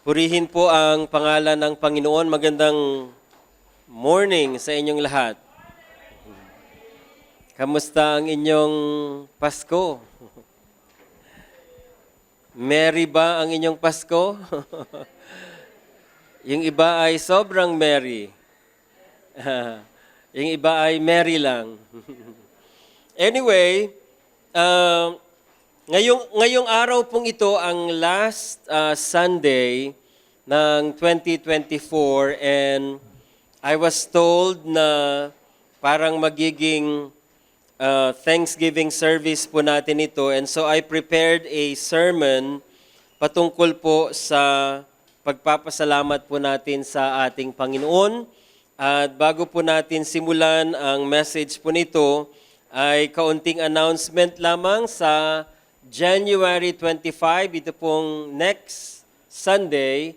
Purihin po ang pangalan ng Panginoon. Magandang morning sa inyong lahat. Kamusta ang inyong Pasko? Merry ba ang inyong Pasko? Yung iba ay sobrang merry. Yung iba ay merry lang. Anyway, ngayong araw pong ito ang last Sunday ng 2024 and I was told na parang magiging Thanksgiving service po natin ito, and so I prepared a sermon patungkol po sa pagpapasalamat po natin sa ating Panginoon. At bago po natin simulan ang message po nito, ay kaunting announcement lamang. Sa January 25, ito pong next Sunday,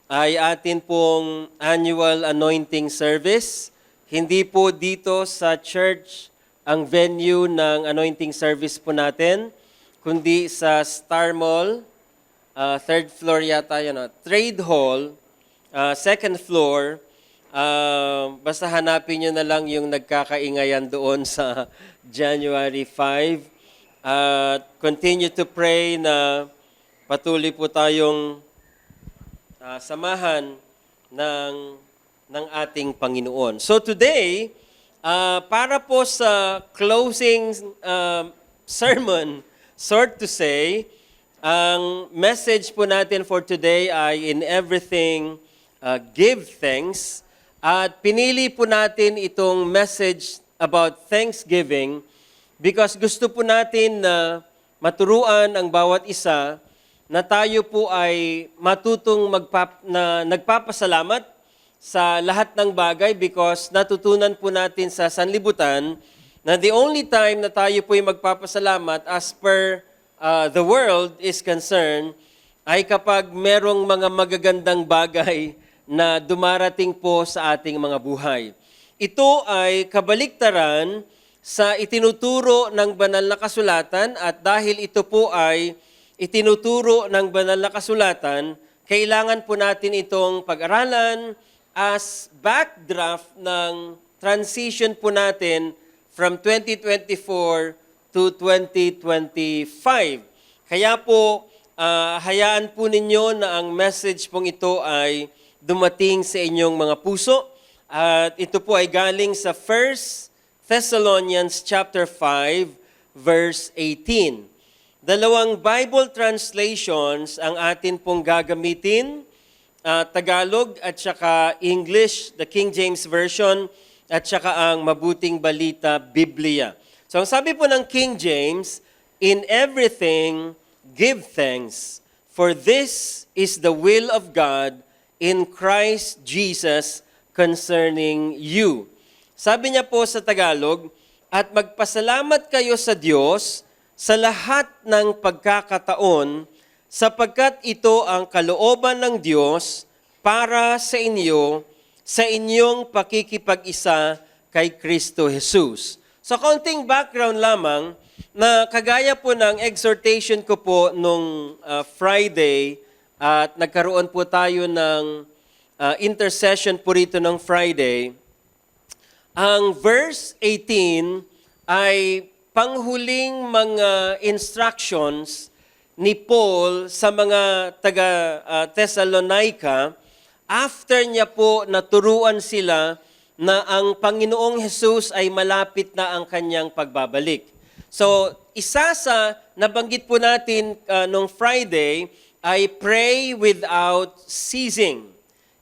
ay atin pong annual anointing service. Hindi po dito sa church ang venue ng anointing service po natin, kundi sa Star Mall, third floor yata yun, Trade Hall, second floor. Basta hanapin nyo na lang yung nagkakaingayan doon sa January 5. Continue to pray na patuloy po tayong samahan ng ating Panginoon. So today, para po sa closing sermon, sort to say, ang message po natin for today ay in everything, give thanks. At pinili po natin itong message about Thanksgiving because gusto po natin na maturuan ang bawat isa na tayo po ay matutong nagpapasalamat sa lahat ng bagay because natutunan po natin sa sanlibutan na the only time na tayo po ay magpapasalamat as per the world is concerned ay kapag merong mga magagandang bagay na dumarating po sa ating mga buhay. Ito ay kabaliktaran sa itinuturo ng banal na kasulatan, at dahil ito po ay itinuturo ng banal na kasulatan, kailangan po natin itong pag-aralan as backdraft ng transition po natin from 2024 to 2025. Kaya po, hayaan po ninyo na ang message pong ito ay dumating sa inyong mga puso. At ito po ay galing sa 1 Thessalonians chapter 5, verse 18. Dalawang Bible translations ang atin pong gagamitin, Tagalog at saka English, the King James Version, at saka ang Mabuting Balita, Biblia. So ang sabi po ng King James, in everything give thanks, for this is the will of God in Christ Jesus concerning you. Sabi niya po sa Tagalog, at magpasalamat kayo sa Diyos sa lahat ng pagkakataon, sapagkat ito ang kalooban ng Diyos para sa inyo, sa inyong pakikipag-isa kay Kristo Jesus. So, kaunting background lamang, na kagaya po ng exhortation ko po nung Friday, at nagkaroon po tayo ng intercession po rito ng Friday, ang verse 18 ay panghuling mga instructions ni Paul sa mga taga-Thessalonica after niya po naturuan sila na ang Panginoong Jesus ay malapit na ang kanyang pagbabalik. So, isa sa nabanggit po natin nung Friday ay pray without ceasing.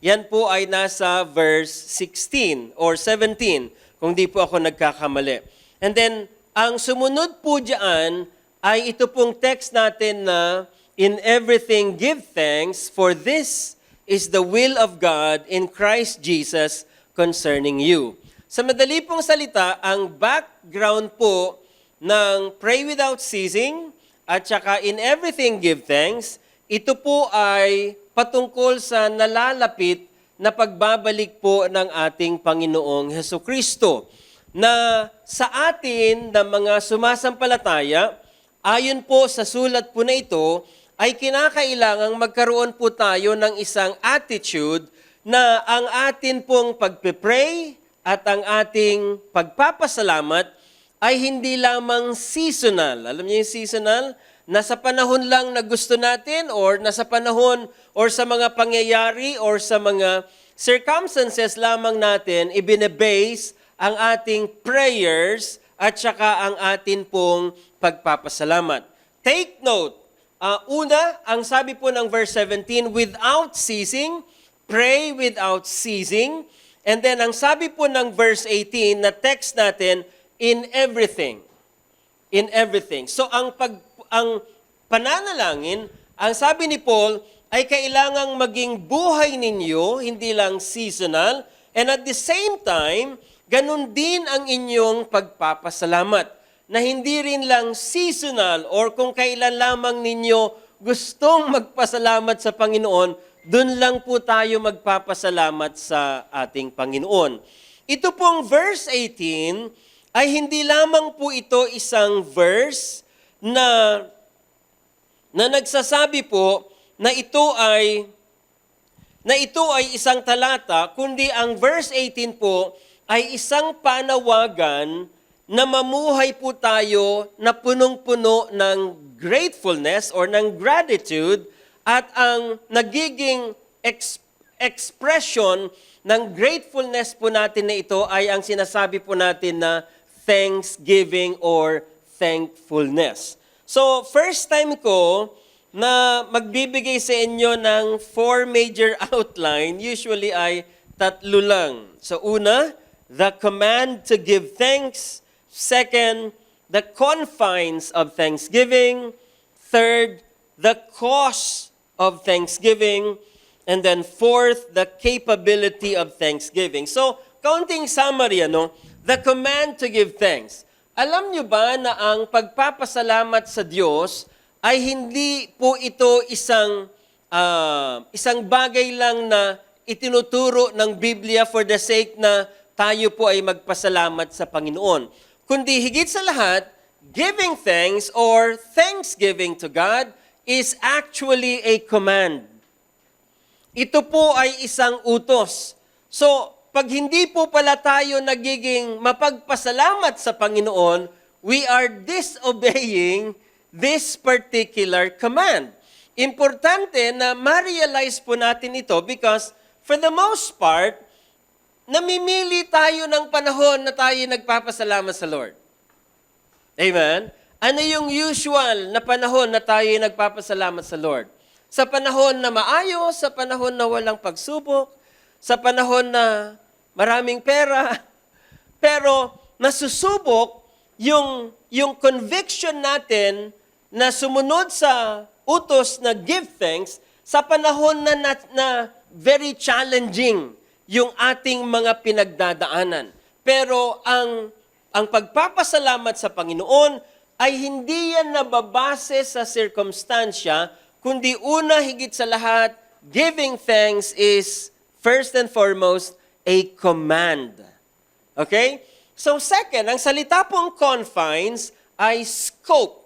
Yan po ay nasa verse 16 or 17, kung di po ako nagkakamali. And then, ang sumunod po diyan ay ito pong text natin na, in everything give thanks, for this is the will of God in Christ Jesus concerning you. Sa madali pong salita, ang background po ng pray without ceasing at saka in everything give thanks, ito po ay patungkol sa nalalapit na pagbabalik po ng ating Panginoong Hesukristo. Na sa atin na mga sumasampalataya, ayon po sa sulat po na ito, ay kinakailangang magkaroon po tayo ng isang attitude na ang atin pong pagpe-pray at ang ating pagpapasalamat ay hindi lamang seasonal. Alam niyo yung seasonal? Nasa panahon lang na gusto natin or nasa panahon or sa mga pangyayari or sa mga circumstances lamang natin ibinebase ang ating prayers at saka ang atin pong pagpapasalamat. Take note, una, ang sabi po ng verse 17, without ceasing, pray without ceasing. And then ang sabi po ng verse 18 na text natin, in everything. In everything. So ang pananalangin, ang sabi ni Paul, ay kailangang maging buhay ninyo, hindi lang seasonal, and at the same time, ganun din ang inyong pagpapasalamat, na hindi rin lang seasonal or kung kailan lamang ninyo gustong magpasalamat sa Panginoon, dun lang po tayo magpapasalamat sa ating Panginoon. Ito pong verse 18 ay hindi lamang po ito isang verse na nagsasabi po na ito ay isang talata, kundi ang verse 18 po ay isang panawagan na mamuhay po tayo na punong-puno ng gratefulness or ng gratitude, at ang nagiging expression ng gratefulness po natin na ito ay ang sinasabi po natin na thanksgiving or thankfulness. So, first time ko na magbibigay sa inyo ng 4 major outline, usually ay 3 lang. So, una, the command to give thanks. Second, the confines of thanksgiving. Third, the cause of thanksgiving. And then fourth, the capability of thanksgiving. So, counting summary, the command to give thanks. Alam niyo ba na ang pagpapasalamat sa Diyos ay hindi po ito isang bagay lang na itinuturo ng Biblia for the sake na tayo po ay magpasalamat sa Panginoon. Kundi higit sa lahat, giving thanks or thanksgiving to God is actually a command. Ito po ay isang utos. So, pag hindi po pala tayo nagiging mapagpasalamat sa Panginoon, we are disobeying this particular command. Importante na ma-realize po natin ito because for the most part, namimili tayo ng panahon na tayo nagpapasalamat sa Lord. Amen? Ano yung usual na panahon na tayo nagpapasalamat sa Lord? Sa panahon na maayos, sa panahon na walang pagsubok, sa panahon na maraming pera, pero nasusubok yung conviction natin na sumunod sa utos na give thanks sa panahon na very challenging yung ating mga pinagdadaanan. Pero ang pagpapasalamat sa Panginoon ay hindi yan nababase sa circumstansya, kundi una higit sa lahat, giving thanks is first and foremost a command. Okay? So second, ang salita pong confines ay scope.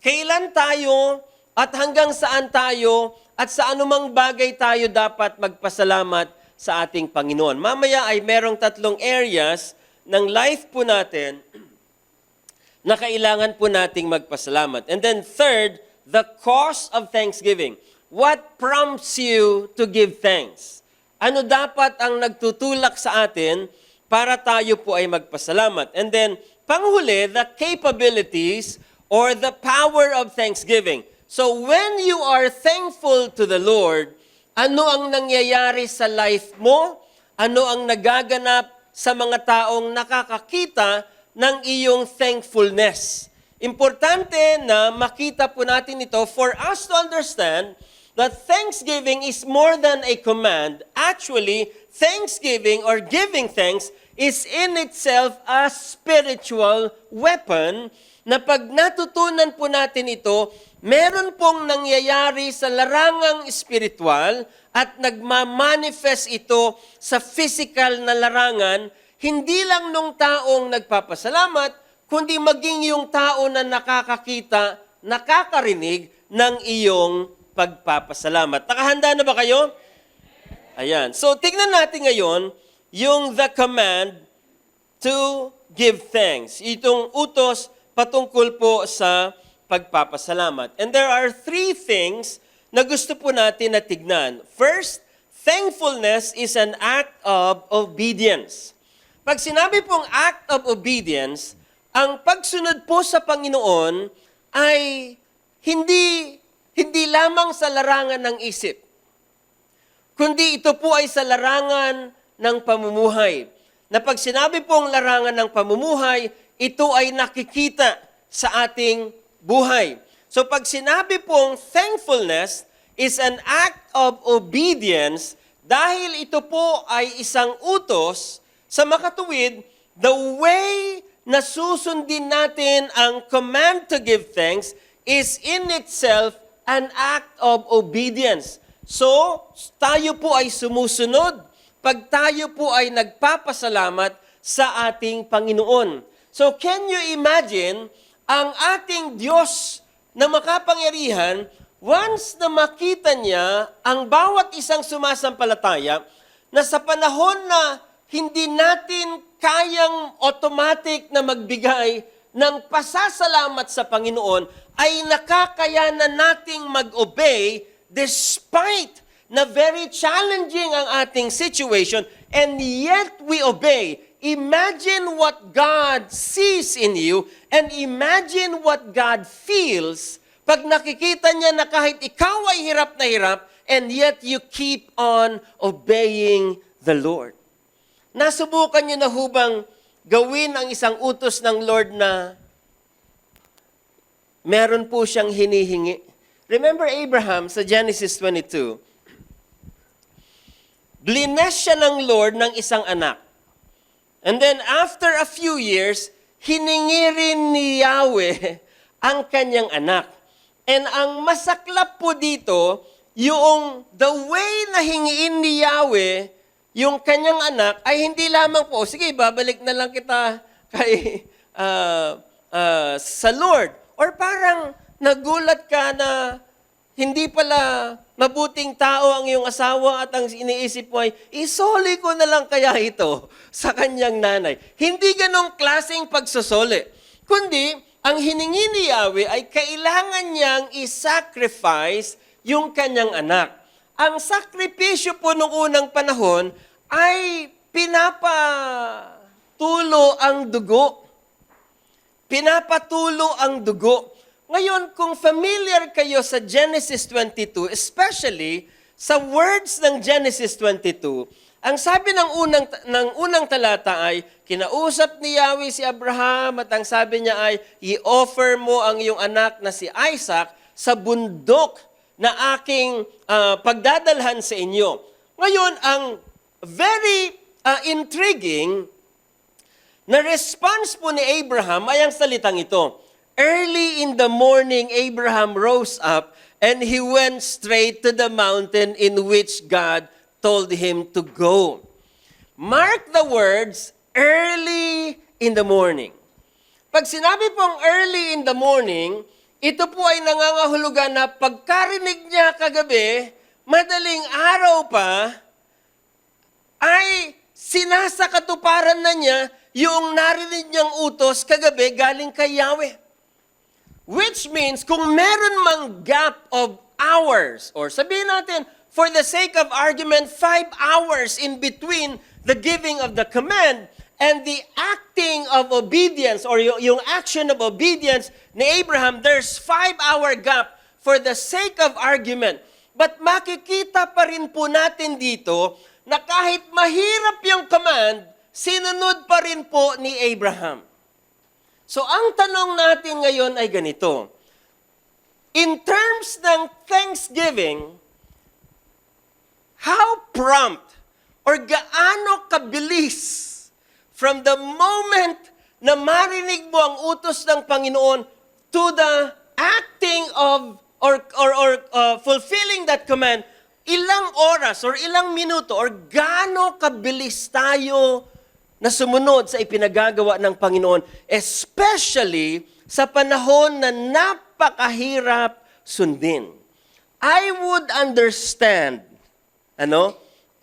Kailan tayo at hanggang saan tayo at sa anumang bagay tayo dapat magpasalamat sa ating Panginoon. Mamaya ay merong 3 areas ng life po natin na kailangan po nating magpasalamat. And then third, the cause of thanksgiving. What prompts you to give thanks? Ano dapat ang nagtutulak sa atin para tayo po ay magpasalamat? And then, panghuli, the capabilities or the power of thanksgiving. So when you are thankful to the Lord, ano ang nangyayari sa life mo? Ano ang nagaganap sa mga taong nakakakita ng iyong thankfulness? Importante na makita po natin ito for us to understand that thanksgiving is more than a command. Actually, thanksgiving or giving thanks is in itself a spiritual weapon na pag natutunan po natin ito, meron pong nangyayari sa larangang espiritual at nagmamanifest ito sa physical na larangan, hindi lang nung taong nagpapasalamat, kundi maging yung tao na nakakakita nakakarinig ng iyong pagpapasalamat. Nakahanda na ba kayo? Ayan. So, tignan natin ngayon yung the command to give thanks. Itong utos patungkol po sa pagpapasalamat. And there are three things na gusto po natin na tignan. First, thankfulness is an act of obedience. Pag sinabi pong act of obedience, ang pagsunod po sa Panginoon ay hindi lamang sa larangan ng isip, kundi ito po ay sa larangan ng pamumuhay. Na pag sinabi pong larangan ng pamumuhay, ito ay nakikita sa ating buhay. So pag sinabi pong thankfulness is an act of obedience, dahil ito po ay isang utos sa makatuwid, the way na susundin natin ang command to give thanks is in itself an act of obedience. So, tayo po ay sumusunod pag tayo po ay nagpapasalamat sa ating Panginoon. So, can you imagine ang ating Diyos na makapangyarihan, once na makita niya ang bawat isang sumasampalataya, na sa panahon na hindi natin kayang automatic na magbigay ng pasasalamat sa Panginoon, ay nakakayanan nating mag-obey despite na very challenging ang ating situation, and yet we obey. Imagine what God sees in you, and imagine what God feels pag nakikita niya na kahit ikaw ay hirap na hirap, and yet you keep on obeying the Lord. Nasubukan niyo na hubang gawin ang isang utos ng Lord na meron po siyang hinihingi? Remember Abraham sa Genesis 22? Blines siya ng Lord ng isang anak. And then after a few years, hiningi rin ni Yahweh ang kanyang anak. And ang masaklap po dito, yung the way na hingiin ni Yahweh yung kanyang anak ay hindi lamang po, sige, babalik na lang kita kay sa Lord. Or parang nagulat ka na hindi pala mabuting tao ang iyong asawa at ang iniisip mo ay, isoli ko na lang kaya ito sa kanyang nanay. Hindi ganong klaseng pagsusoli. Kundi, ang hiningi ni Yahweh ay kailangan niyang i-sacrifice yung kanyang anak. Ang sakripisyo po noong unang panahon ay pinapatulo ang dugo. Pinapatulo ang dugo. Ngayon, kung familiar kayo sa Genesis 22, especially sa words ng Genesis 22, ang sabi ng unang talata ay, kinausap ni Yahweh si Abraham at ang sabi niya ay, i-offer mo ang iyong anak na si Isaac sa bundok na aking pagdadalhan sa inyo. Ngayon, ang very intriguing na response po ni Abraham ay ang salitang ito. Early in the morning, Abraham rose up and he went straight to the mountain in which God told him to go. Mark the words, early in the morning. Pag sinabi pong early in the morning, ito po ay nangangahulugan na pagkarinig niya kagabi, madaling araw pa, ay sinasakatuparan na niya yung narinig niyang utos kagabi galing kay Yahweh. Which means, kung meron mang gap of hours, or sabihin natin, for the sake of argument, 5 hours in between the giving of the command and the acting of obedience, or yung action of obedience ni Abraham, there's 5-hour gap for the sake of argument. But makikita pa rin po natin dito na kahit mahirap yung command, sinunod pa rin po ni Abraham. So ang tanong natin ngayon ay ganito. In terms ng thanksgiving, how prompt or gaano kabilis from the moment na marinig mo ang utos ng Panginoon to the acting of or fulfilling that command, ilang oras or ilang minuto or gaano kabilis tayo na sumunod sa ipinagagawa ng Panginoon, especially sa panahon na napakahirap sundin. I would understand,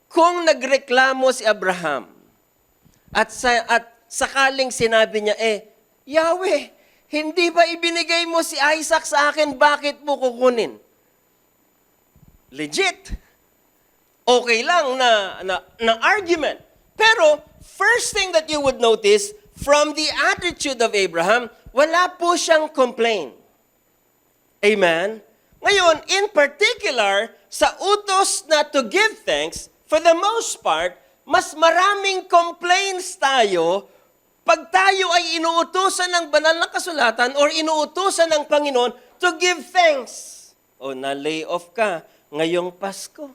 kung nagreklamo si Abraham at sakaling sinabi niya, Yahweh, hindi ba ibinigay mo si Isaac sa akin, bakit mo kukunin? Legit. Okay lang na argument. Pero, first thing that you would notice, from the attitude of Abraham, wala po siyang complaint. Amen? Ngayon, in particular, sa utos na to give thanks, for the most part, mas maraming complaints tayo pag tayo ay inuutusan ng banal na kasulatan or inuutusan ng Panginoon to give thanks. O na-lay off ka ngayong Pasko.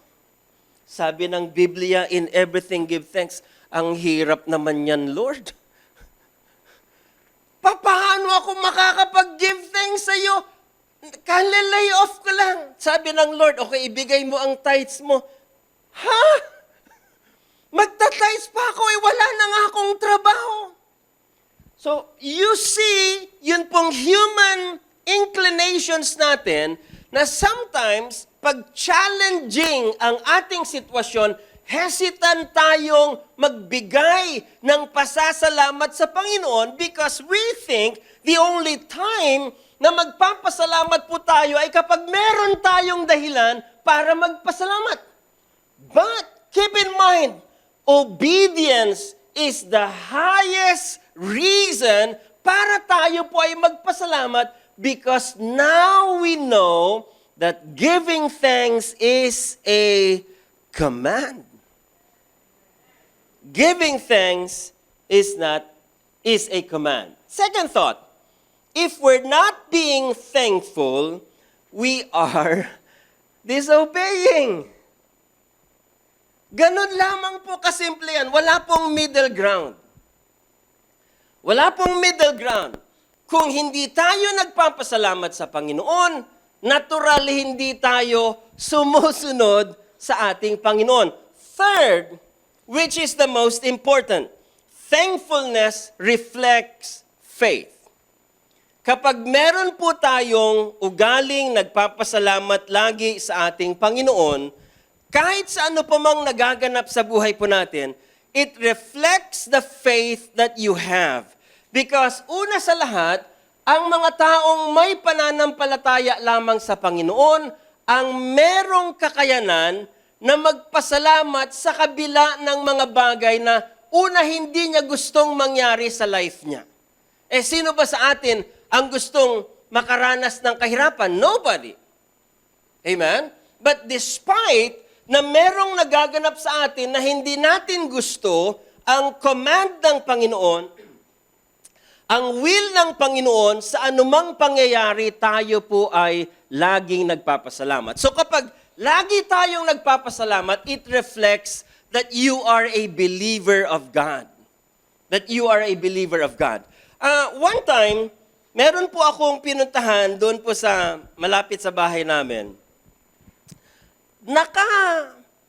Sabi ng Biblia, in everything give thanks. Ang hirap naman yan, Lord. Paano ako makakapag-give thanks sa iyo? Lay off ka lang. Sabi ng Lord, okay, ibigay mo ang tithes mo. Ha? Magta-tithes pa ako, wala na nga akong trabaho. So, you see, yun pong human inclinations natin na sometimes, pag challenging ang ating sitwasyon, hesitant tayong magbigay ng pasasalamat sa Panginoon because we think the only time na magpapasalamat po tayo ay kapag meron tayong dahilan para magpasalamat. But keep in mind, obedience is the highest reason para tayo po ay magpasalamat because now we know that giving thanks is a command. Giving thanks is a command. Second thought, if we're not being thankful, we are disobeying. Ganun lamang po kasimple yan. Wala pong middle ground. Wala pong middle ground. Kung hindi tayo nagpapasalamat sa Panginoon, natural hindi tayo sumusunod sa ating Panginoon. Third, which is the most important, thankfulness reflects faith. Kapag meron po tayong ugaling nagpapasalamat lagi sa ating Panginoon, kahit sa ano pa mang nagaganap sa buhay po natin, it reflects the faith that you have. Because una sa lahat, ang mga taong may pananampalataya lamang sa Panginoon, ang merong kakayanan na magpasalamat sa kabila ng mga bagay na una hindi niya gustong mangyari sa life niya. Sino ba sa atin ang gustong makaranas ng kahirapan? Nobody. Amen? But despite na merong nagaganap sa atin na hindi natin gusto, ang command ng Panginoon, ang will ng Panginoon, sa anumang pangyayari, tayo po ay laging nagpapasalamat. So kapag lagi tayong nagpapasalamat, it reflects that you are a believer of God. That you are a believer of God. One time, meron po akong pinuntahan doon po sa malapit sa bahay namin.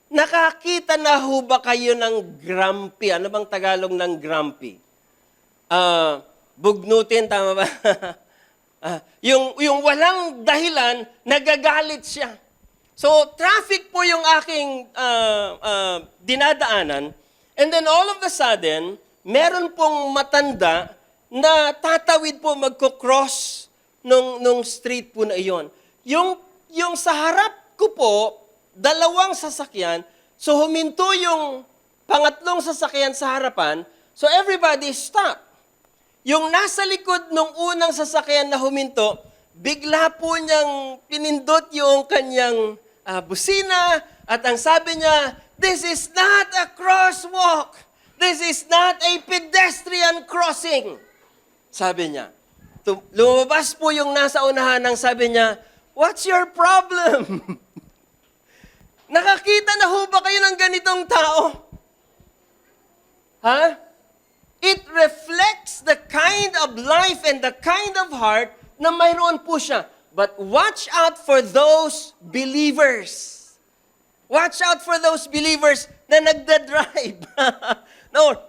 Nakakita na ho ba kayo ng grumpy? Ano bang Tagalog ng grumpy? Bugnutin, tama ba? Yung walang dahilan, nagagalit siya. So, traffic po yung aking dinadaanan. And then all of a sudden, meron pong matanda na tatawid po magko-cross nung street po na iyon. Yung sa harap ko po, dalawang sasakyan, so huminto yung pangatlong sasakyan sa harapan, so everybody stop. Yung nasa likod nung unang sasakyan na huminto, bigla po niyang pinindot yung kanyang busina at ang sabi niya, "This is not a crosswalk. This is not a pedestrian crossing." Sabi niya. Lumabas po yung nasa unahan ng sabi niya, "What's your problem?" Nakakita na ho ba kayo ng ganitong tao? Ha? It reflects the kind of life and the kind of heart na mayroon po siya. But watch out for those believers. Watch out for those believers na nagda-drive.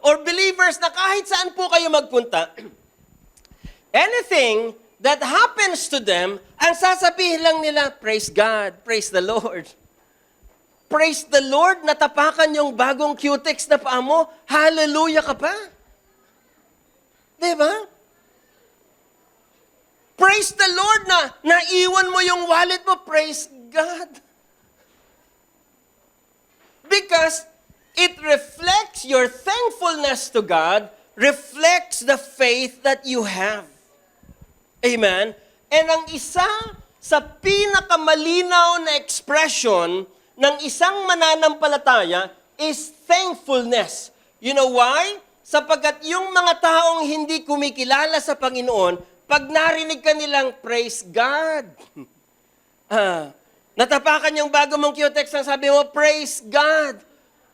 or believers na kahit saan po kayo magpunta, anything that happens to them, ang sasabihin lang nila, praise God, praise the Lord. Praise the Lord, natapakan yung bagong cutex na paa mo, hallelujah ka pa. Diba? Praise the Lord na naiwan mo yung wallet mo, praise God. Because it reflects your thankfulness to God, reflects the faith that you have. Amen? And ang isa sa pinakamalinaw na expression ng isang mananampalataya is thankfulness. You know why? Sapagkat yung mga taong hindi kumikilala sa Panginoon, pag narinig ka nilang, praise God. Natapakan yung bago mong cutex ang sabi mo, praise God.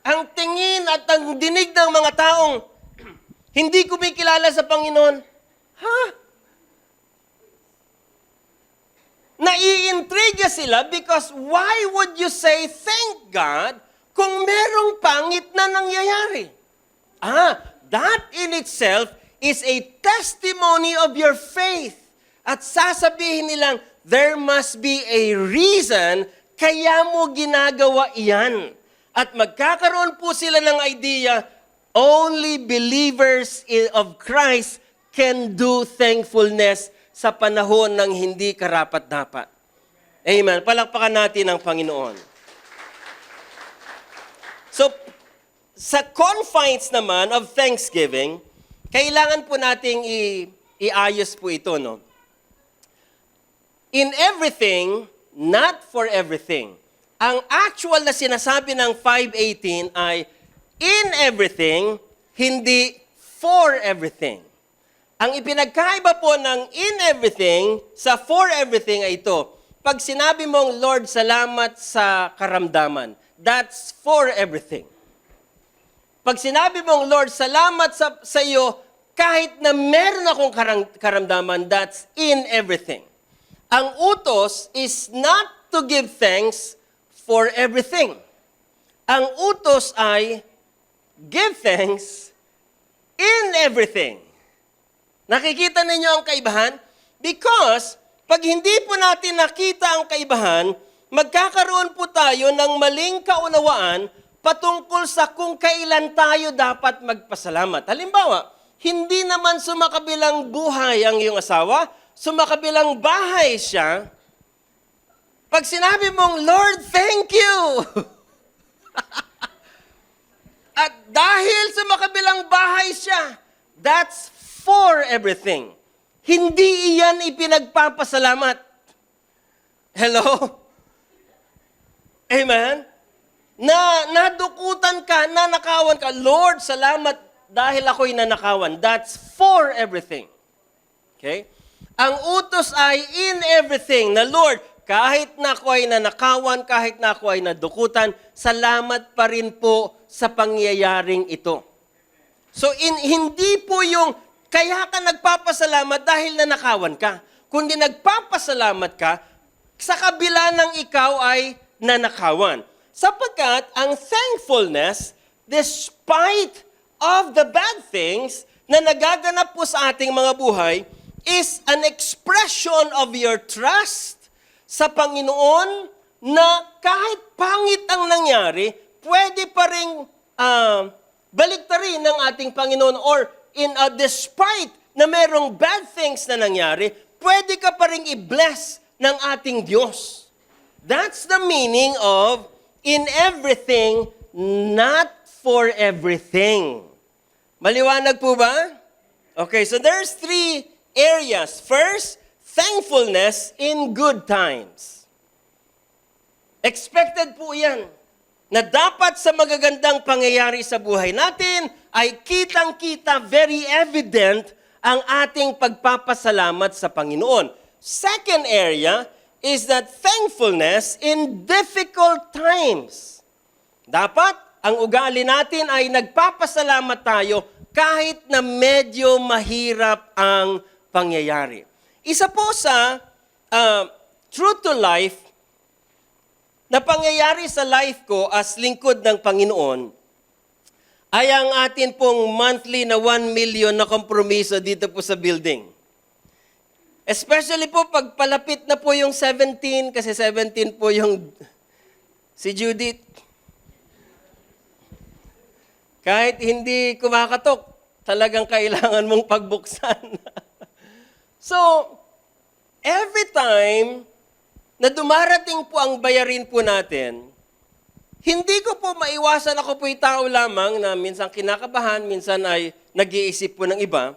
Ang tingin at ang dinig ng mga taong hindi kumikilala sa Panginoon, naiintriga sila because why would you say thank God kung merong pangit na nangyayari? That in itself is a testimony of your faith. At sasabihin nilang, there must be a reason kaya mo ginagawa iyan. At magkakaroon po sila ng idea, only believers of Christ can do thankfulness sa panahon ng hindi karapat-dapat. Amen. Palakpakan natin ang Panginoon. So, sa confines naman of Thanksgiving, kailangan po nating iayos po ito, no? In everything, not for everything. Ang actual na sinasabi ng 5:18 ay, in everything, hindi for everything. Ang ipinagkaiba po ng in everything sa for everything ay ito. Pag sinabi mong, Lord, salamat sa karamdaman, that's for everything. Pag sinabi mong, Lord, salamat sa iyo, kahit na meron akong karamdaman, that's in everything. Ang utos is not to give thanks for everything. Ang utos ay give thanks in everything. Nakikita ninyo ang kaibahan? Because pag hindi po natin nakita ang kaibahan, magkakaroon po tayo ng maling kaunawaan patungkol sa kung kailan tayo dapat magpasalamat. Halimbawa, hindi naman sumakabilang buhay ang iyong asawa, sumakabilang bahay siya. Pag sinabi mong, Lord, thank you! At dahil sumakabilang bahay siya, that's for everything. Hindi iyan ipinagpapasalamat. Hello? Amen? Nadukutan ka, nanakawan ka, Lord, salamat dahil ako'y nanakawan. That's for everything. Okay? Ang utos ay in everything na, Lord, kahit na ako ay nanakawan, kahit na ako ay nadukutan, salamat pa rin po sa pangyayaring ito. So, hindi po yung kaya ka nagpapasalamat dahil nanakawan ka. Kundi nagpapasalamat ka sa kabila ng ikaw ay nanakawan. Sapagkat ang thankfulness, despite of the bad things na nagaganap po sa ating mga buhay, is an expression of your trust sa Panginoon na kahit pangit ang nangyari, pwede pa rin baliktarin ng ating Panginoon or despite na merong bad things na nangyari, pwede ka pa rin i-bless ng ating Diyos. That's the meaning of in everything, not for everything. Maliwanag po ba? Okay, so there's 3 areas. First, thankfulness in good times. Expected po yan na dapat sa magagandang pangyayari sa buhay natin ay kitang-kita, very evident ang ating pagpapasalamat sa Panginoon. Second area is that thankfulness in difficult times. Dapat ang ugali natin ay nagpapasalamat tayo kahit na medyo mahirap ang pangyayari. Isa po sa true to life na pangyayari sa life ko as lingkod ng Panginoon ay ang atin pong monthly na 1 million na kompromiso dito po sa building. Especially po pag palapit na po yung 17, kasi 17 po yung si Judith. Kahit hindi kumakatok, talagang kailangan mong pagbuksan. So, every time na dumarating po ang bayarin po natin, hindi ko po maiwasan, ako po'y tao lamang na minsan kinakabahan, minsan ay nag-iisip po ng iba.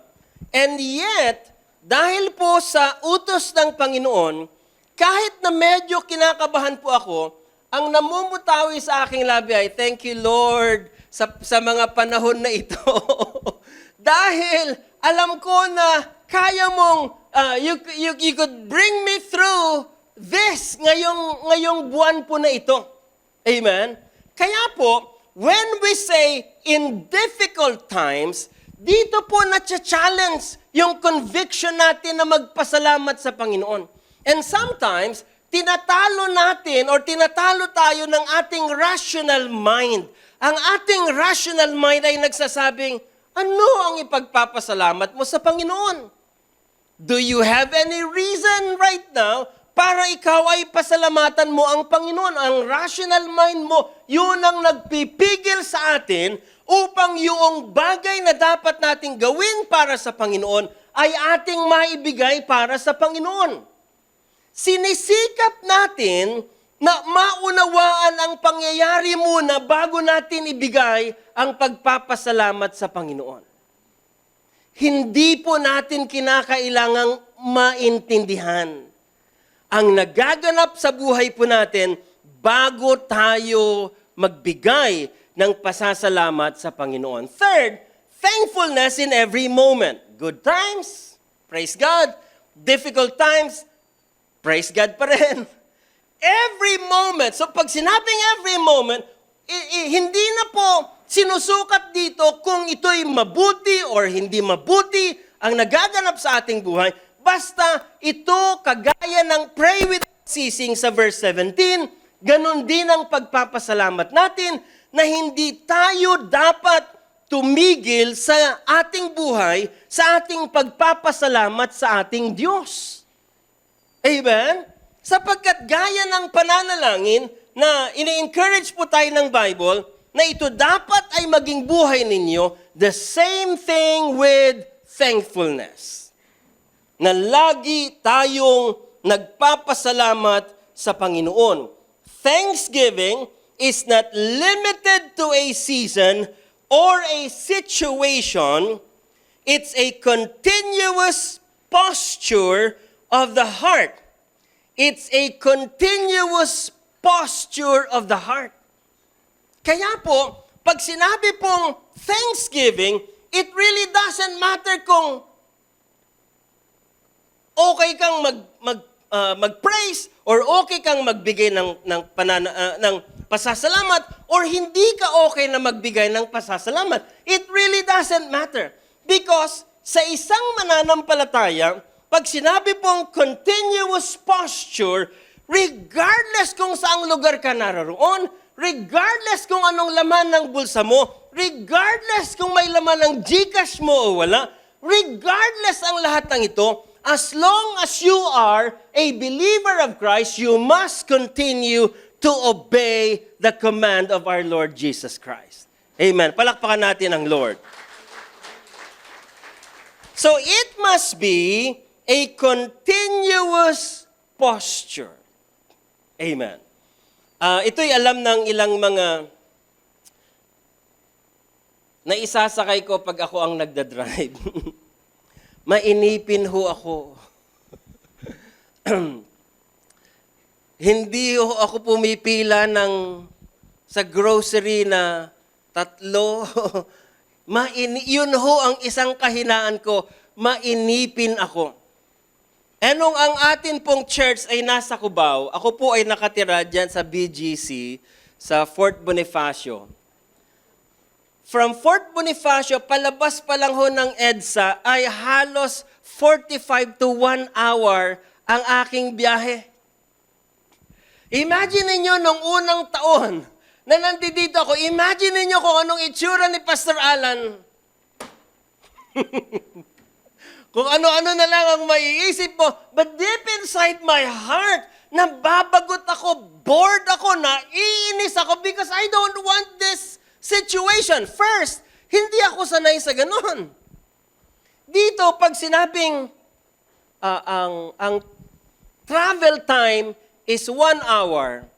And yet, dahil po sa utos ng Panginoon, kahit na medyo kinakabahan po ako, ang namumutawi sa aking labi ay, thank you Lord sa mga panahon na ito. Dahil alam ko na kaya mong, you could bring me through this ngayong buwan po na ito. Amen? Kaya po, when we say in difficult times, dito po na-challenge yung conviction natin na magpasalamat sa Panginoon. And sometimes, tinatalo natin or tinatalo tayo ng ating rational mind. Ang ating rational mind ay nagsasabing, ano ang ipagpapasalamat mo sa Panginoon? Do you have any reason right now para ikaw ay pasalamatan mo ang Panginoon? Ang rational mind mo, yun ang nagpipigil sa atin upang yung bagay na dapat nating gawin para sa Panginoon ay ating maibigay para sa Panginoon. Sinisikap natin na maunawaan ang pangyayari muna bago natin ibigay ang pagpapasalamat sa Panginoon. Hindi po natin kinakailangang maintindihan ang nagaganap sa buhay po natin bago tayo magbigay ng pasasalamat sa Panginoon. Third, thankfulness in every moment. Good times, praise God. Difficult times, praise God pa rin. Every moment. So pag sinabing every moment, hindi na po sinusukat dito kung ito'y mabuti or hindi mabuti ang nagaganap sa ating buhay. Basta ito, kagaya ng pray without ceasing sa verse 17, ganun din ang pagpapasalamat natin na hindi tayo dapat tumigil sa ating buhay, sa ating pagpapasalamat sa ating Diyos. Amen? Sapagkat gaya ng pananalangin na ini-encourage po tayo ng Bible, na ito dapat ay maging buhay ninyo, the same thing with thankfulness. Na lagi tayong nagpapasalamat sa Panginoon. Thanksgiving is not limited to a season or a situation. It's a continuous posture of the heart. It's a continuous posture of the heart. Kaya po, pag sinabi pong thanksgiving, it really doesn't matter kung okay kang mag-praise or okay kang magbigay ng pasasalamat or hindi ka okay na magbigay ng pasasalamat. It really doesn't matter. Because sa isang mananampalataya, pag sinabi pong continuous posture, regardless kung saang lugar ka naroon, regardless kung anong laman ng bulsa mo, regardless kung may laman ng GCash mo o wala, regardless ang lahat ng ito, as long as you are a believer of Christ, you must continue to obey the command of our Lord Jesus Christ. Amen. Palakpakan natin ang Lord. So it must be a continuous posture. Amen. Ito'y alam ng ilang mga na isasakay ko pag ako ang nagdadrive. Mainipin ho ako. Hindi ho ako pumipila sa grocery na 3. Yun ho ang isang kahinaan ko. Mainipin ako. Nung ang atin pong church ay nasa Cubao, ako po ay nakatira dyan sa BGC, sa Fort Bonifacio. From Fort Bonifacio, palabas pa lang ho ng EDSA, ay halos 45 to 1 hour ang aking biyahe. Imagine ninyo nung unang taon na nandito ako, imagine ninyo kung anong itsura ni Pastor Alan. Kung ano-ano na lang ang maiisip mo. But deep inside my heart, nababagot ako, bored ako, naiinis ako because I don't want this situation. First, hindi ako sanay sa ganun. Dito, pag sinabing ang travel time is 1 hour,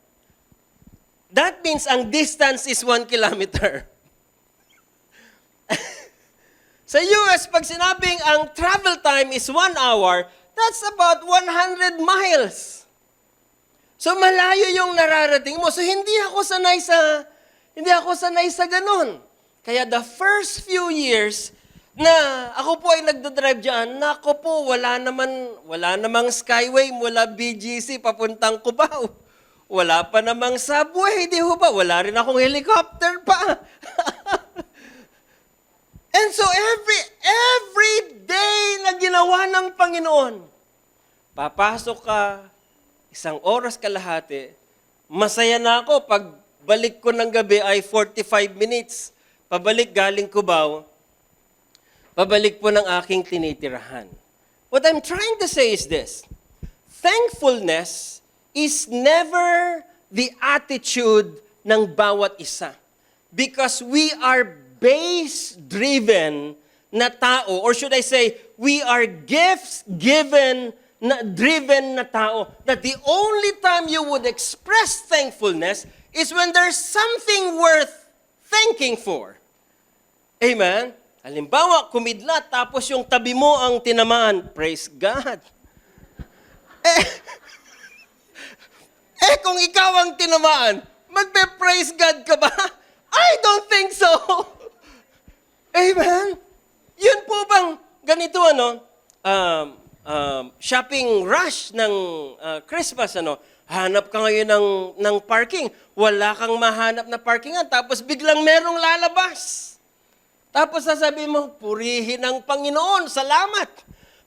that means ang distance is 1 kilometer. Sa US, pag sinabing ang travel time is 1 hour, that's about 100 miles. So malayo yung nararating mo. So hindi ako sanay sa ganun. Kaya the first few years na ako po ay nagdadrive diyan, nako po, wala namang Skyway mula BGC papuntang Cubao. Wala pa namang subway, di ho ba? Wala rin akong helicopter pa. And so every day na ginawa ng Panginoon, papasok ka, 1 oras kalahati, masaya na ako pag balik ko ng gabi ay 45 minutes. Pabalik galing Cubao, pabalik po ng aking tinitirahan. What I'm trying to say is this: thankfulness is never the attitude ng bawat isa. Because we are base-driven na tao, or should I say, we are gifts-given na driven na tao, that the only time you would express thankfulness is when there's something worth thanking for. Amen? Halimbawa, kumidlat, tapos yung tabi mo ang tinamaan. Praise God. Kung ikaw ang tinamaan, magpe-praise God ka ba? I don't think so. Amen? Yun po bang ganito, shopping rush ng Christmas, hanap ka ngayon ng parking. Wala kang mahanap na parkingan. Tapos biglang merong lalabas. Tapos sasabihin mo, purihin ang Panginoon, salamat.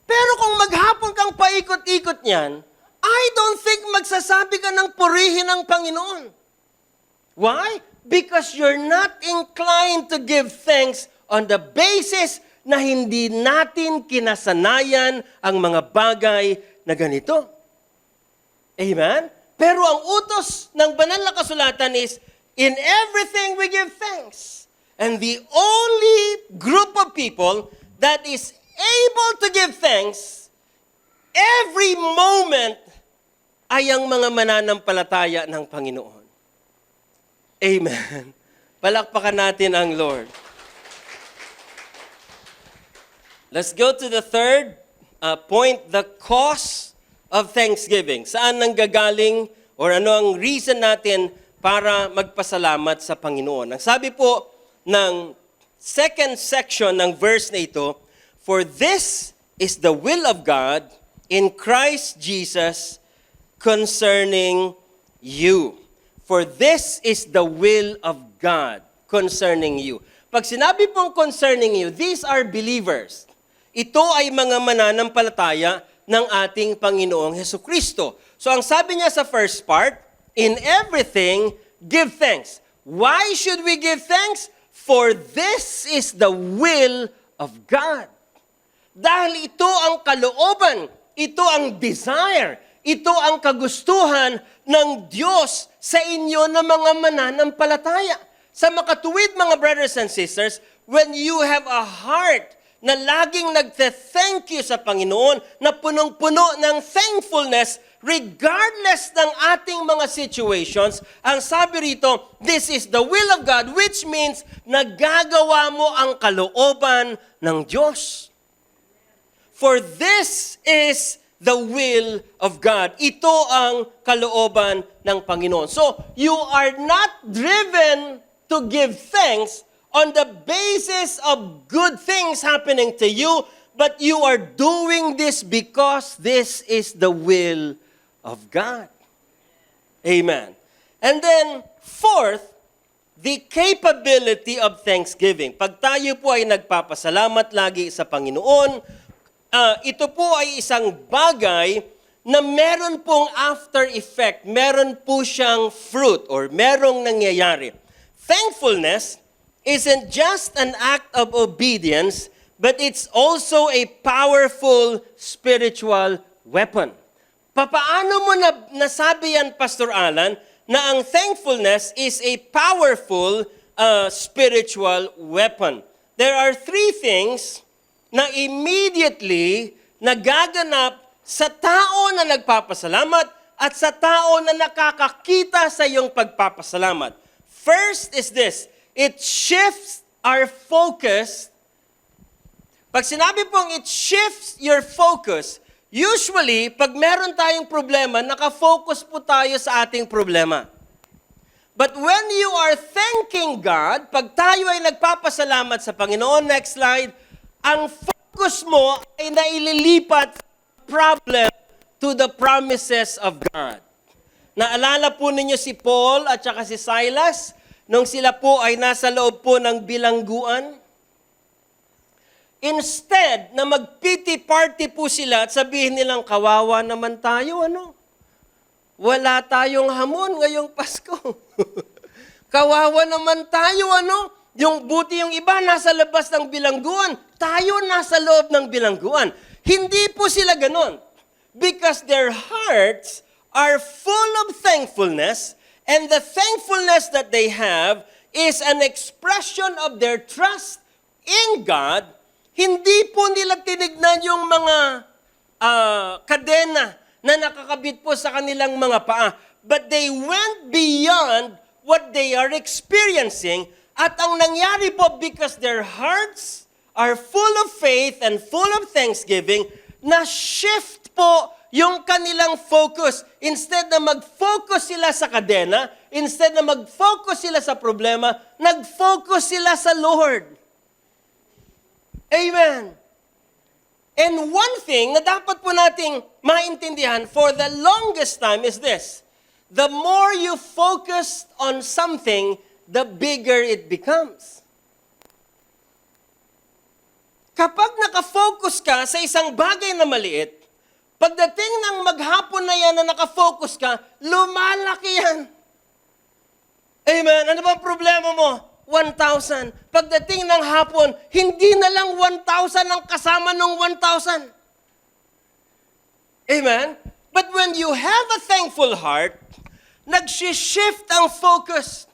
Pero kung maghapon kang paikot-ikot niyan, I don't think magsasabi ka ng purihin ang Panginoon. Why? Because you're not inclined to give thanks on the basis na hindi natin kinasanayan ang mga bagay na ganito. Amen? Pero ang utos ng banal na kasulatan is, in everything we give thanks. And the only group of people that is able to give thanks every moment ay ang mga mananampalataya ng Panginoon. Amen. Palakpakan natin ang Lord. Let's go to the third point, the cause of thanksgiving. Saan nanggagaling or ano ang reason natin para magpasalamat sa Panginoon? Ang sabi po ng second section ng verse na ito, for this is the will of God in Christ Jesus concerning you. For this is the will of God concerning you. Pag sinabi pong concerning you, these are believers. Ito ay mga mananampalataya ng ating Panginoong Hesukristo. So ang sabi niya sa first part, in everything, give thanks. Why should we give thanks? For this is the will of God. Dahil ito ang kalooban, ito ang desire, ito ang kagustuhan ng Diyos sa inyo na mga mananampalataya. Sa makatuwid, mga brothers and sisters, when you have a heart na laging nagte-thank you sa Panginoon, na punong-puno ng thankfulness, regardless ng ating mga situations, ang sabi rito, this is the will of God, which means nagagawa mo ang kalooban ng Diyos. For this is the will of God. Ito ang kalooban ng Panginoon. So, you are not driven to give thanks on the basis of good things happening to you, but you are doing this because this is the will of God. Amen. And then, fourth, the capability of thanksgiving. Pag tayo po ay nagpapasalamat lagi sa Panginoon, ito po ay isang bagay na meron pong after effect, meron po siyang fruit or merong nangyayari. Thankfulness isn't just an act of obedience, but it's also a powerful spiritual weapon. Papaano mo nasabi yan, Pastor Alan, na ang thankfulness is a powerful spiritual weapon? There are three things na immediately nagaganap sa tao na nagpapasalamat at sa tao na nakakakita sa iyong pagpapasalamat. First is this, it shifts our focus. Pag sinabi pong it shifts your focus, usually, pag meron tayong problema, nakafocus po tayo sa ating problema. But when you are thanking God, pag tayo ay nagpapasalamat sa Panginoon, next slide, ang focus mo ay naililipat problem to the promises of God. Naalala po ninyo si Paul at saka si Silas nung sila po ay nasa loob po ng bilangguan? Instead na mag-pity party po sila at sabihin nilang, kawawa naman tayo, ano? Wala tayong hamon ngayong Pasko. Kawawa naman tayo, ano? Yung buti yung iba nasa labas ng bilangguan, tayo nasa loob ng bilangguan. Hindi po sila ganon. Because their hearts are full of thankfulness, and the thankfulness that they have is an expression of their trust in God. Hindi po nila tinignan yung mga kadena na nakakabit po sa kanilang mga paa. But they went beyond what they are experiencing. At ang nangyari po, because their hearts are full of faith and full of thanksgiving, na shift po yung kanilang focus. Instead na mag-focus sila sa kadena, instead na mag-focus sila sa problema, nag-focus sila sa Lord. Amen. And one thing na dapat po nating maintindihan for the longest time is this. The more you focus on something, the bigger it becomes. Kapag nakafocus ka sa isang bagay na maliit, pagdating ng maghapon na yan na nakafocus ka, lumalaki yan. Amen. Ano ba problema mo? 1,000. Pagdating ng hapon, hindi na lang 1,000 ang kasama ng 1,000. Amen? But when you have a thankful heart, nag-shift ang focus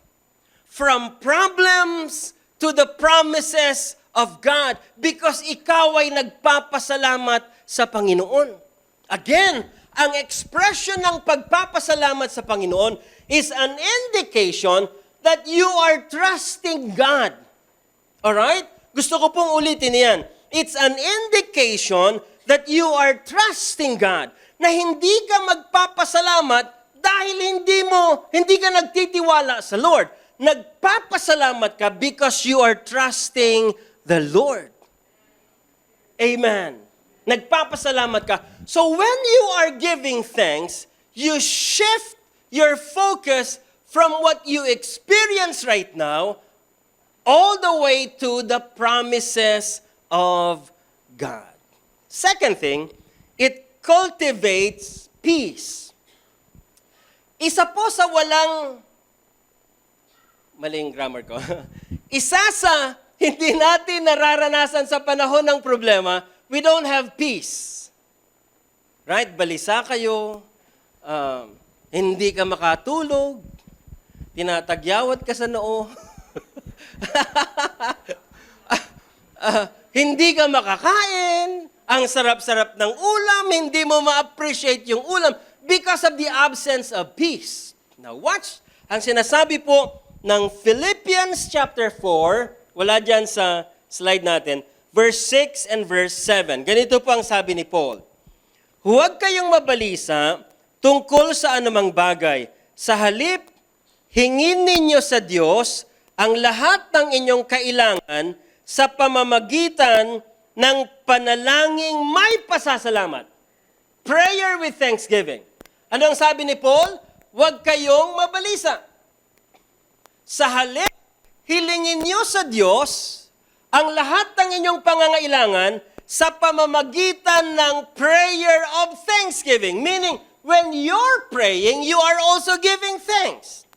from problems to the promises of God because ikaw ay nagpapasalamat sa Panginoon. Again, ang expression ng pagpapasalamat sa Panginoon is an indication that you are trusting God. Alright? Gusto ko pong ulitin yan. It's an indication that you are trusting God. Na hindi ka magpapasalamat dahil hindi ka nagtitiwala sa Lord. Nagpapasalamat ka because you are trusting the Lord. Amen. Nagpapasalamat ka. So when you are giving thanks, you shift your focus from what you experience right now all the way to the promises of God. Second thing, it cultivates peace. Isa po sa maling grammar ko. Isa sa hindi natin nararanasan sa panahon ng problema, we don't have peace. Right? Balisa kayo, hindi ka makatulog, tinatagyawat ka sa noo, hindi ka makakain, ang sarap-sarap ng ulam, hindi mo ma-appreciate yung ulam because of the absence of peace. Now watch, ang sinasabi po ng Philippians chapter 4, wala dyan sa slide natin, verse 6 and verse 7. Ganito po ang sabi ni Paul, huwag kayong mabalisa tungkol sa anumang bagay. Sa halip, hingin ninyo sa Diyos ang lahat ng inyong kailangan sa pamamagitan ng panalangin may pasasalamat. Prayer with thanksgiving. Ano ang sabi ni Paul? Huwag kayong mabalisa. Sa halip, hilingin niyo sa Diyos ang lahat ng inyong pangangailangan sa pamamagitan ng prayer of thanksgiving. Meaning, when you're praying, you are also giving thanks.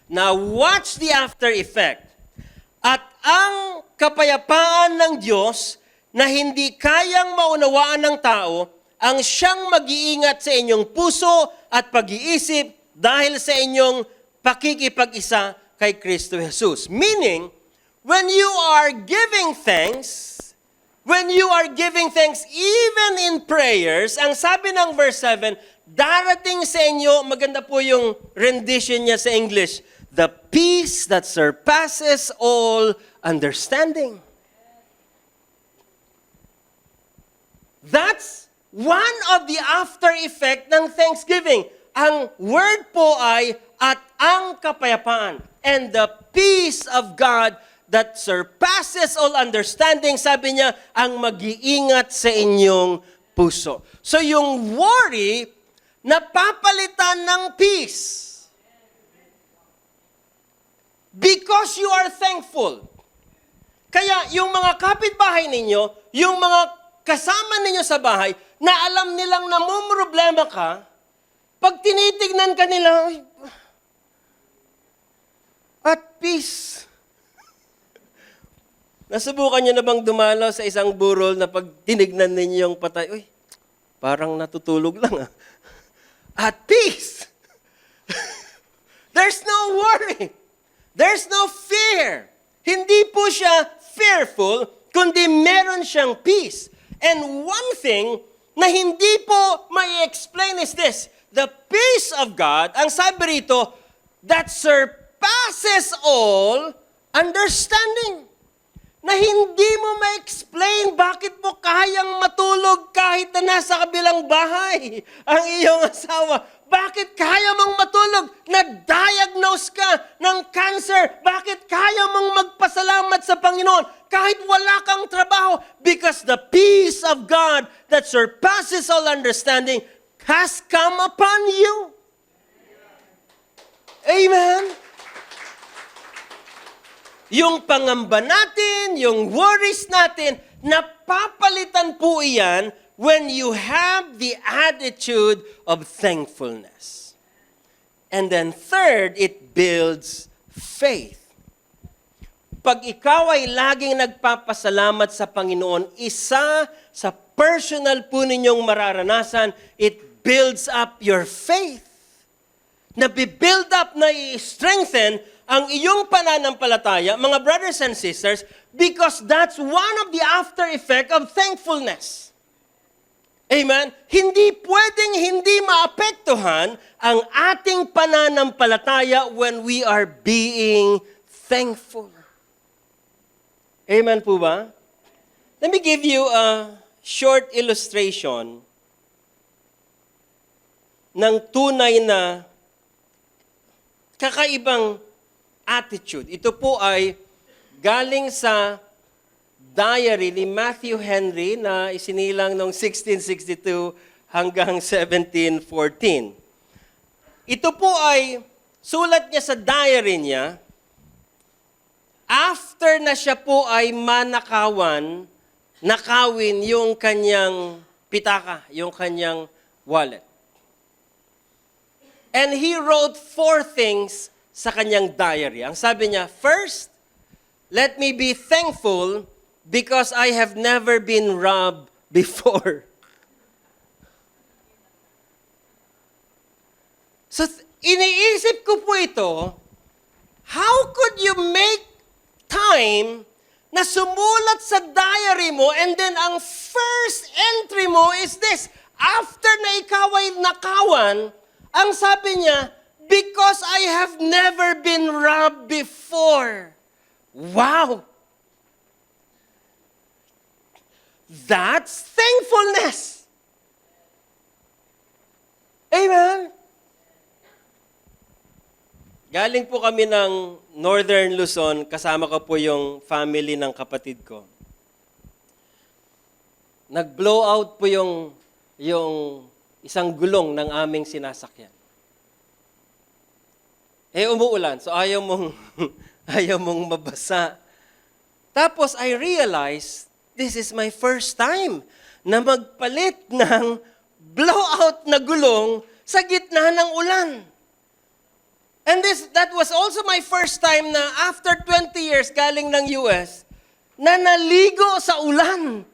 Now, watch the after effect. At ang kapayapaan ng Diyos na hindi kayang maunawaan ng tao ang siyang mag-iingat sa inyong puso at pag-iisip dahil sa inyong pakikipag-isa kay Kristo Jesus. Meaning, when you are giving thanks even in prayers, ang sabi ng verse 7, darating sa inyo, maganda po yung rendition niya sa English, the peace that surpasses all understanding. That's one of the after effect ng Thanksgiving. Ang word po ay, at ang kapayapaan. And the peace of God that surpasses all understanding, sabi niya, ang mag-iingat sa inyong puso. So yung worry, napapalitan ng peace. Because you are thankful. Kaya yung mga kapitbahay ninyo, yung mga kasama ninyo sa bahay, na alam nilang namumroblema ka, pag tinitignan ka nila, at peace. Nasubukan niyo na bang dumalaw sa isang burol na pag tinignan ninyo yung patay, uy, parang natutulog lang ah. At peace. There's no worry. There's no fear. Hindi po siya fearful, kundi meron siyang peace. And one thing na hindi po may explain is this, the peace of God, ang sabi rito, that surpasses all understanding. Na hindi mo ma-explain bakit mo kayang matulog kahit na nasa kabilang bahay ang iyong asawa. Bakit kaya mong matulog? Na-diagnose ka ng cancer. Bakit kaya mong magpasalamat sa Panginoon kahit wala kang trabaho? Because the peace of God that surpasses all understanding has come upon you. Amen? Yung pangamba natin, yung worries natin, napapalitan po iyan when you have the attitude of thankfulness. And then third, it builds faith. Pag ikaw ay laging nagpapasalamat sa Panginoon, isa sa personal po ninyong mararanasan, it builds up your faith. Nabibuild up, na i-strengthen ang iyong pananampalataya, mga brothers and sisters, because that's one of the after effect of thankfulness. Amen? Hindi pwedeng hindi maapektuhan ang ating pananampalataya when we are being thankful. Amen po ba? Let me give you a short illustration ng tunay na kakaibang attitude. Ito po ay galing sa diary ni Matthew Henry na isinilang noong 1662 hanggang 1714. Ito po ay sulat niya sa diary niya after na siya po ay nakawin yung kanyang pitaka, yung kanyang wallet. And he wrote 4 things sa kanyang diary. Ang sabi niya, first, let me be thankful because I have never been robbed before. So, iniisip ko po ito, how could you make time na sumulat sa diary mo and then ang first entry mo is this, after na ikaw ay nakawan, ang sabi niya, because I have never been robbed before. Wow! That's thankfulness. Amen? Galing po kami ng Northern Luzon, kasama ko po yung family ng kapatid ko. Nag-blow out po yung isang gulong ng aming sinasakyan. Umuulan, so ayaw mong mabasa. Tapos I realized, this is my first time na magpalit ng blowout na gulong sa gitna ng ulan. And that was also my first time na after 20 years galing ng US, na naligo sa ulan.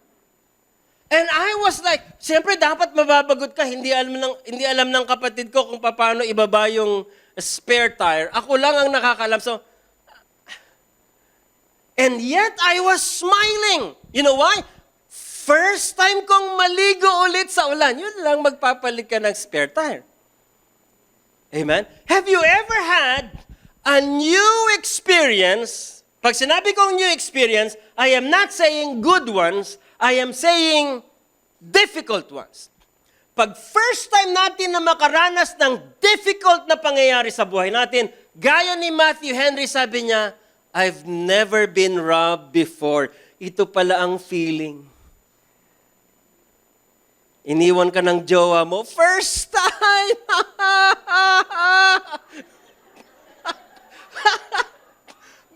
And I was like, siyempre dapat mababagot ka. Hindi alam ng kapatid ko kung paano ibaba yung spare tire. Ako lang ang nakakalam. So, and yet I was smiling. You know why? First time kong maligo ulit sa ulan. Yun lang magpapalit ka ng spare tire. Amen? Have you ever had a new experience? Pag sinabi kong new experience, I am not saying good ones, I am saying difficult ones. Pag first time natin na makaranas ng difficult na pangyayari sa buhay natin, gaya ni Matthew Henry, sabi niya, I've never been robbed before. Ito pala ang feeling. Iniwan ka ng jowa mo, first time!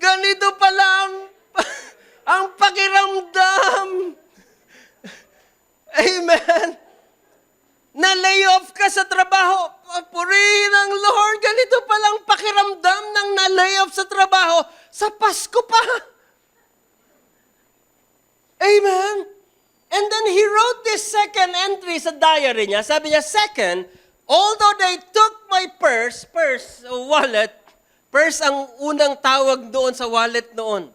Ganito pala ang pakiramdam. Amen. Na-lay off ka sa trabaho. Purihin ang Lord. Ganito pala ang pakiramdam ng na-lay off sa trabaho. Sa Pasko pa. Amen. And then he wrote this second entry sa diary niya. Sabi niya, second, although they took my purse, wallet, purse ang unang tawag doon sa wallet noon.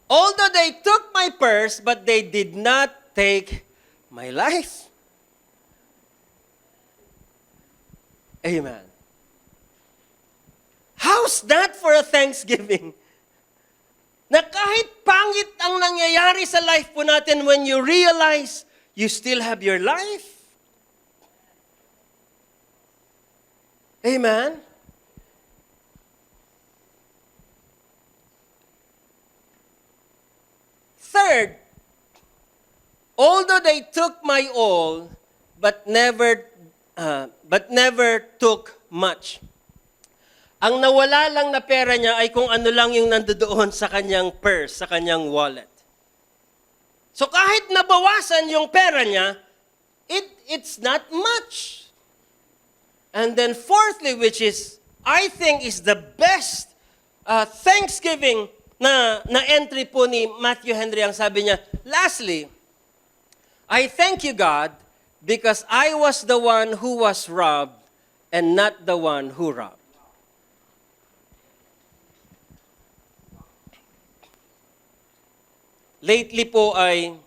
Although they took my purse, but they did not take my life. Amen. How's that for a Thanksgiving? Na kahit pangit ang nangyayari sa life po natin, when you realize you still have your life. Amen? Third, although they took my all, but never took much. Ang nawala lang na pera niya ay kung ano lang yung nandoon sa kanyang purse, sa kanyang wallet. So kahit nabawasan yung pera niya, it's not much. And then fourthly, which is, I think is the best Thanksgiving na entry po ni Matthew Henry, ang sabi niya, lastly, I thank you, God, because I was the one who was robbed and not the one who robbed. Lately po ay,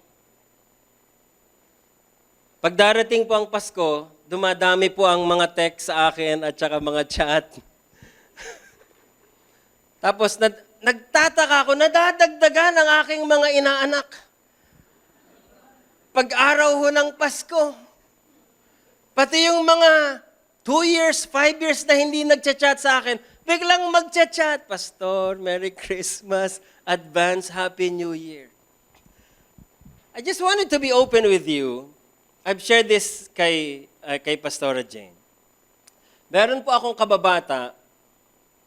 pagdarating po ang Pasko, dumadami po ang mga text sa akin at saka mga chat. Tapos nagtataka ako, nadadagdagan ang aking mga inaanak. Pag-araw ho ng Pasko, pati yung mga 2 years, 5 years na hindi nagchat-chat sa akin, biglang magchat-chat, Pastor, Merry Christmas, advance Happy New Year. I just wanted to be open with you. I've shared this kay Pastora Jane. Meron po akong kababata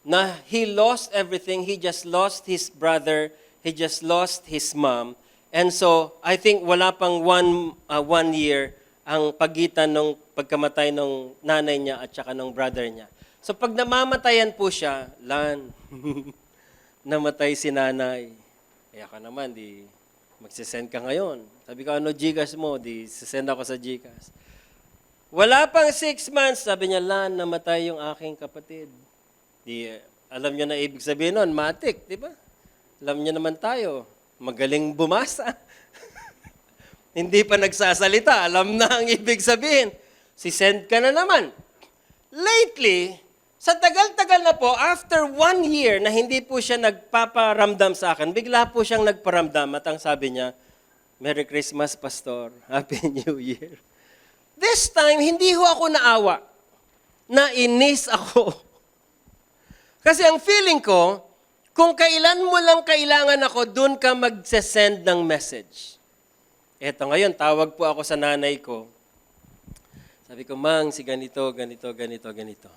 na he lost everything. He just lost his brother. He just lost his mom. And so, I think wala pang one year ang pagitan ng pagkamatay ng nanay niya at saka ng brother niya. So, pag namamatayan po siya, namatay si nanay. Kaya ka naman, magsisend ka ngayon. Sabi ko, ano Gcash mo? Sisend ako sa Gcash. Wala pang 6 months, sabi niya, namatay yung aking kapatid. Alam niyo na ibig sabihin nun, matik, di ba? Alam niyo naman tayo, magaling bumasa. Hindi pa nagsasalita, alam na ang ibig sabihin. Sisend ka na naman. Lately, sa tagal-tagal na po, after 1 year na hindi po siya nagpaparamdam sa akin, bigla po siyang nagparamdam at ang sabi niya, Merry Christmas, Pastor. Happy New Year. This time, hindi ho ako naawa. Nainis ako. Kasi ang feeling ko, kung kailan mo lang kailangan ako, dun ka magsesend ng message. Eto ngayon, tawag po ako sa nanay ko. Sabi ko, Mang, si ganito, ganito, ganito, ganito.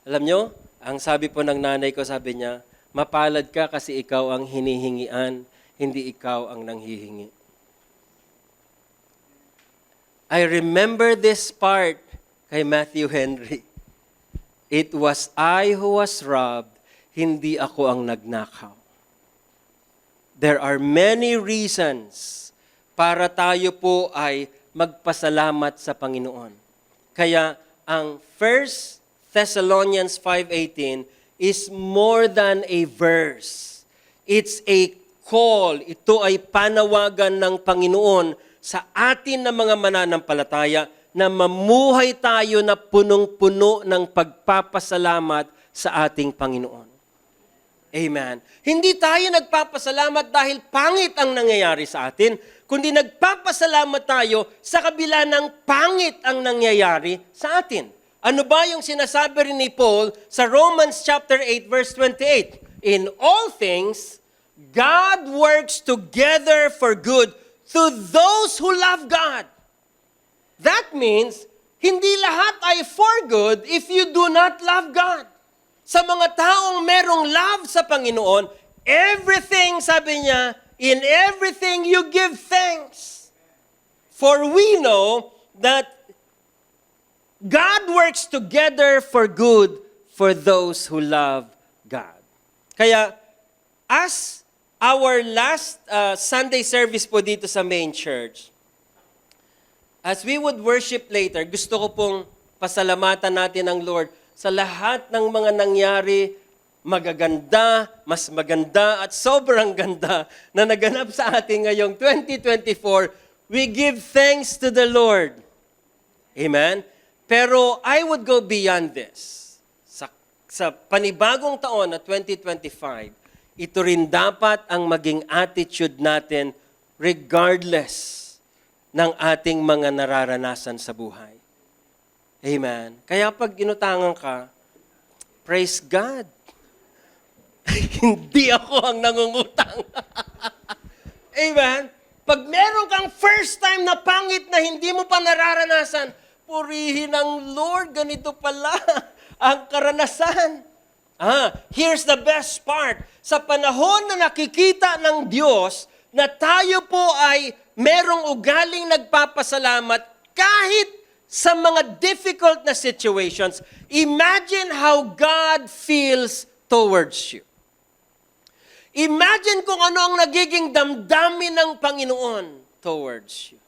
Alam nyo, ang sabi po ng nanay ko, sabi niya, mapalad ka kasi ikaw ang hinihingian, hindi ikaw ang nanghihingi. I remember this part kay Matthew Henry. It was I who was robbed, hindi ako ang nagnakaw. There are many reasons para tayo po ay magpasalamat sa Panginoon. Kaya ang 1 Thessalonians 5:18 is more than a verse. It's a call. Ito ay panawagan ng Panginoon sa atin na mga mananampalataya na mamuhay tayo na punong-puno ng pagpapasalamat sa ating Panginoon. Amen. Hindi tayo nagpapasalamat dahil pangit ang nangyayari sa atin, kundi nagpapasalamat tayo sa kabila ng pangit ang nangyayari sa atin. Ano ba yung sinasabi rin ni Paul sa Romans chapter 8 verse 28? In all things, God works together for good to those who love God. That means, hindi lahat ay for good if you do not love God. Sa mga taong merong love sa Panginoon, everything, sabi niya, in everything you give thanks. For we know that God works together for good for those who love God. Kaya, as our last Sunday service po dito sa main church, as we would worship later, gusto ko pong pasalamatan natin ang Lord sa lahat ng mga nangyari, magaganda, mas maganda, at sobrang ganda na naganap sa atin ngayong 2024. We give thanks to the Lord. Amen? Pero I would go beyond this. Sa panibagong taon na 2025, ito rin dapat ang maging attitude natin regardless ng ating mga nararanasan sa buhay. Amen. Kaya pag inutangan ka, praise God. Hindi ako ang nangungutang. Amen. Pag meron kang first time na pangit na hindi mo pa nararanasan, purihin ang Lord, ganito pala ang karanasan. Here's the best part. Sa panahon na nakikita ng Diyos na tayo po ay merong ugaling nagpapasalamat kahit sa mga difficult na situations, imagine how God feels towards you. Imagine kung ano ang nagiging damdamin ng Panginoon towards you.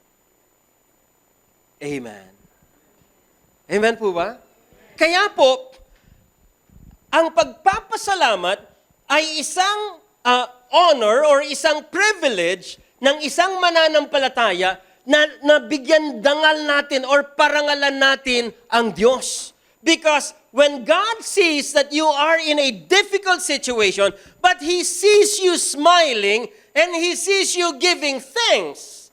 Amen. Amen po ba? Kaya po, ang pagpapasalamat ay isang honor or isang privilege ng isang mananampalataya na bigyan dangal natin or parangalan natin ang Diyos. Because when God sees that you are in a difficult situation, but He sees you smiling and He sees you giving thanks,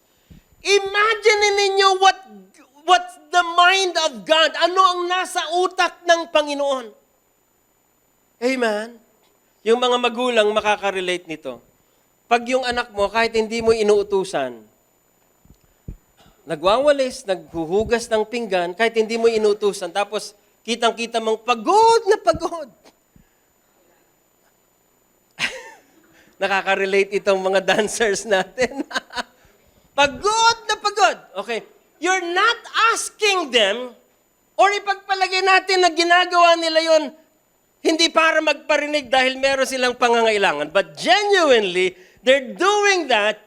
imagine ninyo what's the mind of God. Ano ang nasa utak ng Panginoon? Amen? Yung mga magulang makaka-relate nito. Pag yung anak mo, kahit hindi mo inuutusan, nagwawalis, naghuhugas ng pinggan, kahit hindi mo inutusan, tapos kitang-kita mong pagod na pagod. Nakaka-relate itong mga dancers natin. Pagod na pagod. Okay. You're not asking them, or ipagpalagay natin na ginagawa nila yon hindi para magparinig dahil meron silang pangangailangan, but genuinely, they're doing that.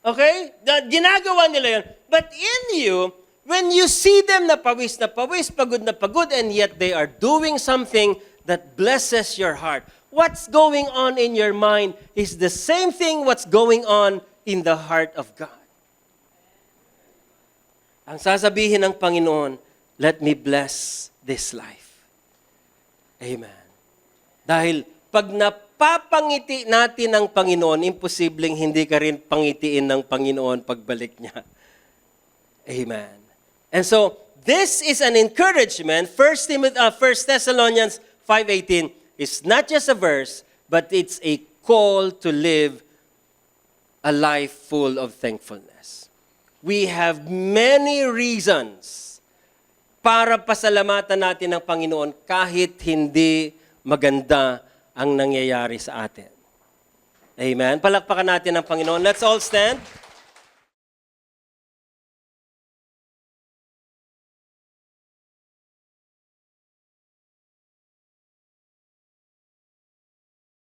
Okay? Ginagawa nila yun. But in you, when you see them na pawis, pagod na pagod, and yet they are doing something that blesses your heart, what's going on in your mind is the same thing what's going on in the heart of God. Ang sasabihin ng Panginoon, let me bless this life. Amen. Dahil pag napapangiti natin ng Panginoon, imposibleng hindi ka rin pangitiin ng Panginoon pagbalik niya. Amen. And so, this is an encouragement. 1 Thessalonians 5:18 is not just a verse, but it's a call to live a life full of thankfulness. We have many reasons para pasalamatan natin ang Panginoon kahit hindi maganda ang nangyayari sa atin. Amen. Palakpakan natin ang Panginoon. Let's all stand.